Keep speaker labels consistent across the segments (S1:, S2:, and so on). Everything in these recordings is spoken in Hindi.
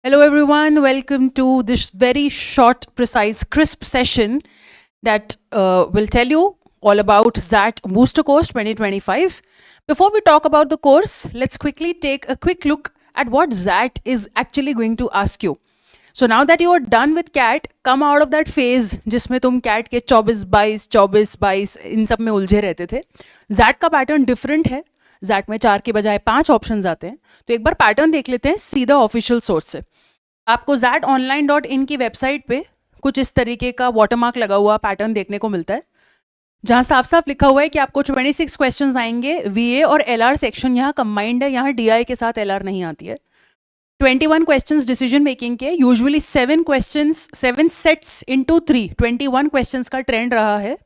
S1: Hello, everyone. Welcome to this very short, precise, crisp session that will tell you all about ZAT Booster Course 2025. Before we talk about the course, let's quickly take a quick look at what ZAT is actually going to ask you. So now that you are done with CAT, come out of that phase जिसमें तुम CAT के 24-22 इन सब में उलझे रहते थे. ZAT का पैटर्न डिफरेंट है. ZAT में 4 के बजाय 5 ऑप्शंस आते हैं. तो एक बार पैटर्न देख लेते हैं सीधा ऑफिशियल सोर्स से. आपको zatonline.in की वेबसाइट पे कुछ इस तरीके का वाटरमार्क लगा हुआ पैटर्न देखने को मिलता है, जहां साफ साफ लिखा हुआ है कि आपको 26 क्वेश्चंस आएंगे. वीए और एलआर सेक्शन यहाँ कंबाइंड है, यहाँ डीआई के साथ एलआर नहीं आती है. 21 क्वेश्चंस डिसीजन मेकिंग के, यूजुअली 7 सेट्स इनटू 3, 21 क्वेश्चंस का ट्रेंड रहा है.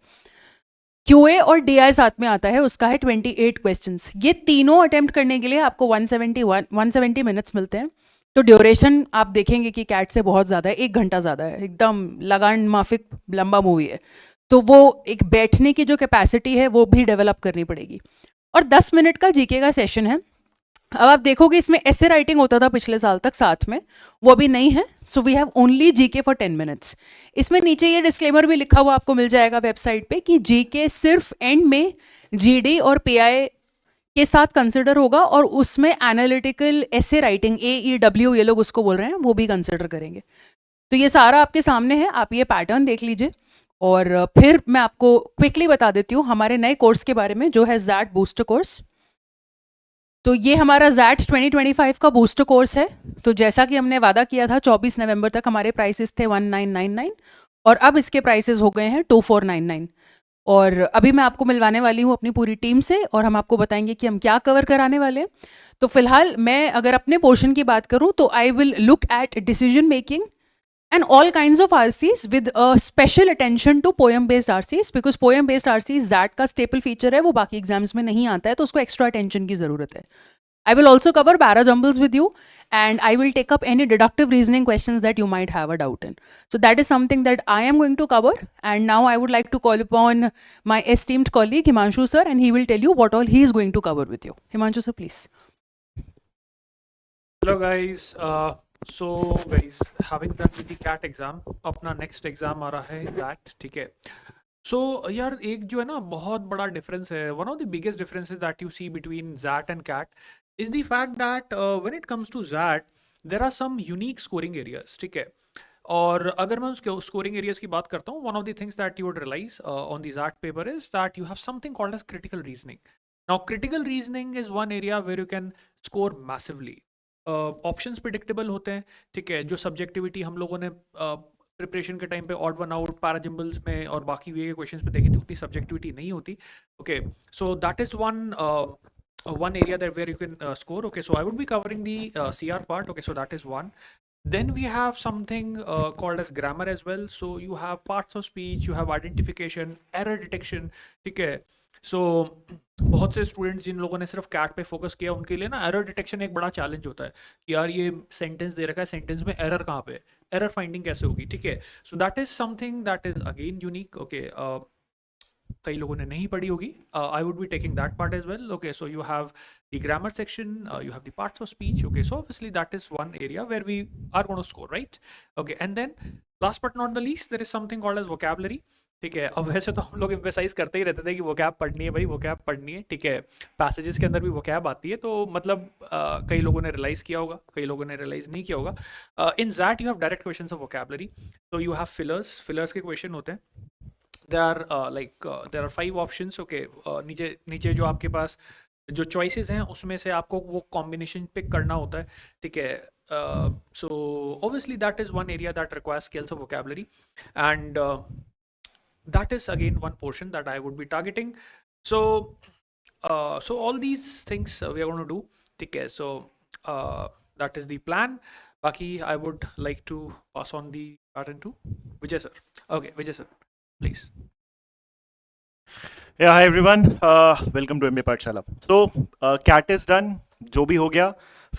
S1: क्यूए और डीआई साथ में आता है, उसका है 28 क्वेश्चंस. ये तीनों अटेम्प्ट करने के लिए आपको 170 मिनट्स मिलते हैं. तो ड्यूरेशन आप देखेंगे कि कैट से बहुत ज़्यादा है, 1 घंटा ज़्यादा है. एकदम लगान माफिक लंबा मूवी है. तो वो एक बैठने की जो कैपेसिटी है वो भी डेवलप करनी पड़ेगी. और 10 मिनट का जीके का सेशन है. अब आप देखोगे इसमें ऐसे राइटिंग होता था पिछले साल तक साथ में, वो भी नहीं है. So we have only GK for 10 minutes. इसमें नीचे ये डिस्क्लेमर भी लिखा हुआ आपको मिल जाएगा वेबसाइट पे कि जीके सिर्फ एंड में जीडी और पीआई के साथ कंसिडर होगा, और उसमें एनालिटिकल ऐसे राइटिंग AEW ये लोग उसको बोल रहे हैं, वो भी कंसिडर करेंगे. तो ये सारा आपके सामने है, आप ये पैटर्न देख लीजिए. और फिर मैं आपको क्विकली बता देती हूँ हमारे नए कोर्स के बारे में, जो है ZAT बूस्टर कोर्स. तो ये हमारा ZAT 2025 का बूस्टर कोर्स है. तो जैसा कि हमने वादा किया था, 24 नवंबर तक हमारे प्राइसेस थे 1999, और अब इसके प्राइसेस हो गए हैं 2499. और अभी मैं आपको मिलवाने वाली हूँ अपनी पूरी टीम से, और हम आपको बताएंगे कि हम क्या कवर कराने वाले हैं. तो फिलहाल मैं अगर अपने पोर्शन की बात करूँ तो I will look at decision making and all kinds of RCs with a special attention to poem based RCs, because poem based RCs ZAT का staple feature है, वो बाकी एग्जाम्स में नहीं आता है, तो उसको एक्स्ट्रा अटेंशन की ज़रूरत है. I will also cover para jumbles with you, and I will take up any deductive reasoning questions that you might have a doubt in. So that is something that I am going to cover, and now I would like to call upon my esteemed colleague Himanshu sir, and he will tell you what all he is going to cover with you. Himanshu sir, please.
S2: Hello guys. So guys, having done with the CAT exam, अपना next exam आ रहा है ZAT, ठीक है. So यार एक जो है ना बहुत बड़ा difference है. One of the biggest differences that you see between ZAT and CAT is the fact that when it comes to ZAT, there are some unique scoring areas, ठीक है. और अगर मैं उसके स्कोरिंग एरियाज की बात करता हूँ, one of the things that you would realise on the ZAT paper is that you have something called as critical reasoning. Now critical reasoning is one area where you can score massively. Options predictable होते हैं, ठीक है. जो सब्जेक्टिविटी हम लोगों ने प्रिपरेशन के टाइम पे ऑड वन आउट पैराजिम्बल्स में और बाकी वे के क्वेश्चंस पे देखी थी, उतनी सब्जेक्टिविटी नहीं होती. Okay, so that is one area that where you can score. Okay, so I would be covering the CR part. Okay, so that is one. Then we have something called as grammar as well. So you have parts of speech, you have identification, error detection, ठीक है. So बहुत से स्टूडेंट्स जिन लोगों ने सिर्फ कैट पे फोकस किया, उनके लिए ना एरर डिटेक्शन एक बड़ा चैलेंज होता है कि यार ये सेंटेंस दे रखा है, सेंटेंस में एरर कहाँ पे, एरर फाइंडिंग कैसे होगी, ठीक है. So that is something that is again unique. Okay, कई लोगों ने नहीं पढ़ी होगी. I would be taking that part as well. Okay, so you have the grammar section, you have the parts of speech. Okay, so obviously that is one area where we are going to score, right? Okay, and then last but not the least, there is something called as vocabulary, ठीक है. अब वैसे तो हम लोग एम्फेसाइज करते ही रहते थे कि वोकैब पढ़नी है भाई, वोकैब पढ़नी है, ठीक है. पैसेजेस के अंदर भी वोकैब आती है, तो मतलब कई लोगों ने रियलाइज़ किया होगा, कई लोगों ने रियलाइज़ नहीं किया होगा. In that you have direct questions of vocabulary. तो यू हैव फिलर्स के क्वेश्चन होते हैं. there are 5 options. ओके, नीचे जो आपके पास जो चॉइसेस हैं उसमें से आपको वो कॉम्बिनेशन पिक करना होता है, ठीक है. So obviously that is one area that requires skills of vocabulary, and that is again one portion that I would be targeting. So all these things we are going to do, okay. So that is the plan. Baki, I would like to pass on the pattern to Vijay sir. Okay, Vijay sir, please.
S3: Yeah, hi everyone. Welcome to MBA पाठशाला. So CAT is done. जो भी हो गया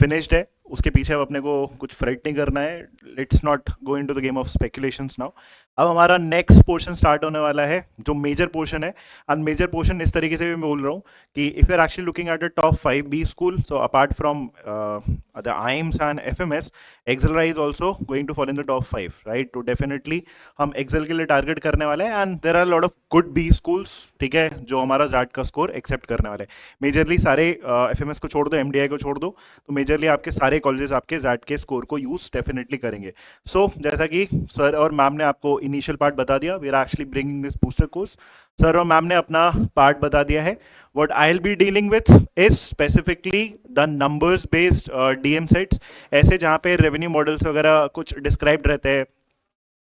S3: finished है. उसके पीछे अब अपने को कुछ फ्रेट नहीं करना है. Let's not go into the game of speculations now. अब हमारा नेक्स्ट पोर्शन स्टार्ट होने वाला है जो मेजर पोर्शन है। एंड मेजर पोर्शन इस तरीके से भी मैं बोल रहा हूँ कि if you are actually looking at the top 5 B school, so apart from the IIMs and FMS, XLRI is also going to follow in the top 5, right. तो डेफिनेटली हम एक्सेल के लिए टारगेट करने वाले हैं and there are lot of good B schools, ठीक है, जो हमारा जैट का स्कोर एक्सेप्ट करने वाले हैं। मेजरली सारे एफएमएस को छोड़ दो, एमडीआई को छोड़ दो, तो मेजरली आपके सारे कॉलेजेस आपके जैट के स्कोर को यूज डेफिनेटली करेंगे। सो जैसा कि सर और मैम ने आपको इनिशियल पार्ट बता दिया, we are actually bringing this booster course. Sir और मैम ने अपना पार्ट बता दिया है। What I will be dealing with is specifically the numbers based DM sets, ऐसे जहाँ पे रेवेन्यू मॉडल्स वगैरह कुछ डिस्क्राइब्ड रहते हैं,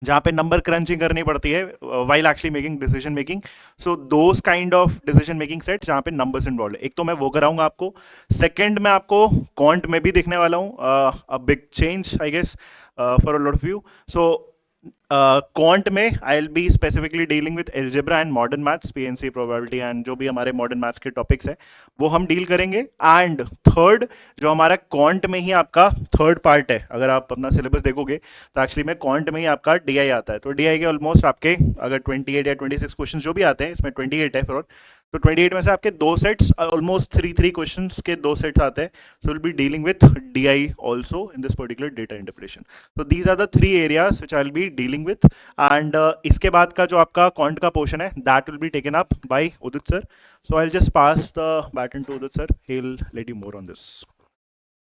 S3: जहाँ पे नंबर क्रंचिंग करनी पड़ती है while actually making decision making. So those kind of decision making set जहाँ पे नंबर्स इन्वॉल्व है, एक तो मैं वो कराऊंगा आपको। सेकंड मैं आपको क्वांट में भी देखने वाला हूँ, a big change I guess for a lot of you. So quant में I will be specifically dealing with algebra and modern maths, PnC, probability and जो भी हमारे मॉडर्न मैथ्स के टॉपिक्स है वो हम डील करेंगे। एंड थर्ड, जो हमारा क्वांट में ही आपका थर्ड पार्ट है, अगर आप अपना सिलेबस देखोगे तो एक्चुअली में क्वांट में ही आपका डीआई आता है। तो डीआई के ऑलमोस्ट आपके अगर 28 या 26 क्वेश्चन जो भी आते हैं, इसमें 28 है फिर, तो 28 में से आपके दो सेट्स, ऑलमोस्ट 3 क्वेश्चंस के दो सेट्स आते हैं। So will be dealing with DI also in this particular data interpretation. तो these are the 3 areas which I will be dealing with. And इसके बाद का जो आपका क्वांट का पोर्शन है, that will be taken up by Udit sir. So I will just pass the baton to Udit sir, he will let you more on this.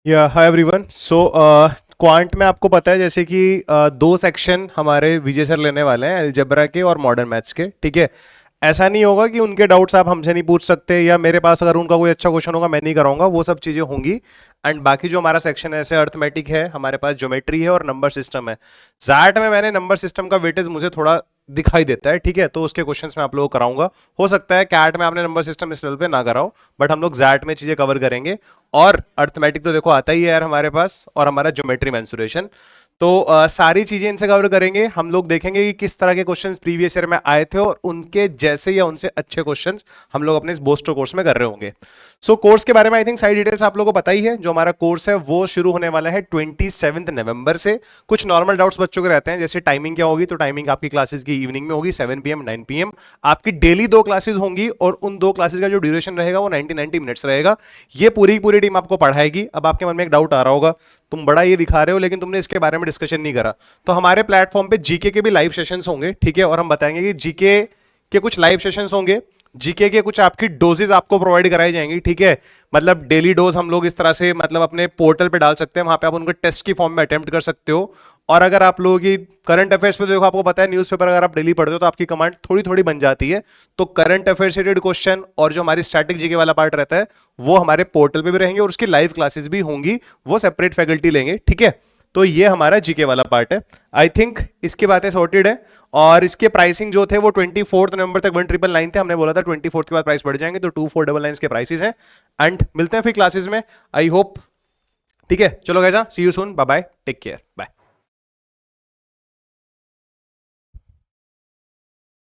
S4: Yeah hi everyone. So quant में आपको पता है जैसे कि दो सेक्शन हमारे विजय सर लेने वाले हैं, अलजेब्रा के और मॉडर्न मैथ्स के, ठीक है। ऐसा नहीं होगा कि उनके डाउट्स आप हमसे नहीं पूछ सकते, या मेरे पास अगर उनका कोई अच्छा क्वेश्चन होगा मैं नहीं कराऊंगा, वो सब चीज़ें होंगी। एंड बाकी जो हमारा सेक्शन है, ऐसे अर्थमेटिक है, हमारे पास ज्योमेट्री है और नंबर सिस्टम है। जैट में मैंने नंबर सिस्टम का वेटेज मुझे थोड़ा दिखाई देता है, ठीक है, तो उसके क्वेश्चंस मैं आप लोगों को कराऊंगा। हो सकता है कैट में आपने नंबर सिस्टम इस लेवल पे ना कराओ, बट हम लोग जैट में चीजें कवर करेंगे। और अर्थमेटिक तो देखो आता ही है यार हमारे पास, और हमारा ज्योमेट्री मेंसुरेशन, तो सारी चीजें इनसे कवर करेंगे। हम लोग देखेंगे कि किस तरह के क्वेश्चंस प्रीवियस ईयर में आए थे और उनके जैसे या उनसे अच्छे क्वेश्चंस हम लोग अपने इस बूस्टर कोर्स में कर रहे होंगे। सो कोर्स के बारे में आई थिंक सारी डिटेल्स आप लोगों को पता ही है। जो हमारा कोर्स है वो शुरू होने वाला है 27 नवंबर से। कुछ नॉर्मल डाउट्स बच्चों के रहते हैं, जैसे टाइमिंग क्या होगी, तो टाइमिंग आपकी क्लासेस की इवनिंग में होगी 7 PM 9 PM। आपकी डेली 2 क्लासेस होंगी और उन 2 क्लासेस का जो ड्यूरेशन रहेगा वो 90 मिनट्स रहेगा। ये पूरी टीम आपको पढ़ाएगी। अब आपके मन में एक डाउट आ रहा होगा, तुम बड़ा ये दिखा रहे हो लेकिन तुमने इसके बारे में डिस्कशन नहीं करा। तो हमारे प्लेटफॉर्म पे जीके के भी लाइव सेशंस होंगे, ठीक है, और हम बताएंगे कि जीके के कुछ लाइव सेशंस होंगे, जीके के कुछ आपकी डोजेस आपको प्रोवाइड कराई जाएंगी, ठीक है। मतलब डेली डोज हम लोग इस तरह से मतलब अपने पोर्टल पे डाल सकते हैं, वहां पे आप उनको टेस्ट की फॉर्म में अटेम्प्ट कर सकते हो। और अगर आप लोगों की करंट अफेयर्स पे देखो, आपको पता है न्यूज़पेपर अगर आप डेली पढ़ते हो तो आपकी कमांड थोड़ी थोड़ी बन जाती है। तो करंट अफेयर्स रिलेटेड क्वेश्चन और जो हमारी स्टैटिक जीके वाला पार्ट रहता है वो हमारे पोर्टल पे भी रहेंगे और उसकी लाइव क्लासेस भी होंगी, वो सेपरेट फैकल्टी लेंगे, ठीक है। तो ये हमारा जीके वाला पार्ट है। आई थिंक इसकी बातें सॉर्टेड है। और इसके प्राइसिंग जो थे वो 24 नवंबर तक 1999 थे, हमने बोला था 24 के बाद प्राइस बढ़ जाएंगे, तो 2499 के प्राइसेस हैं। एंड मिलते हैं फिर क्लासेस में, आई होप, ठीक है। चलो guys, see you soon, bye bye, take care, bye.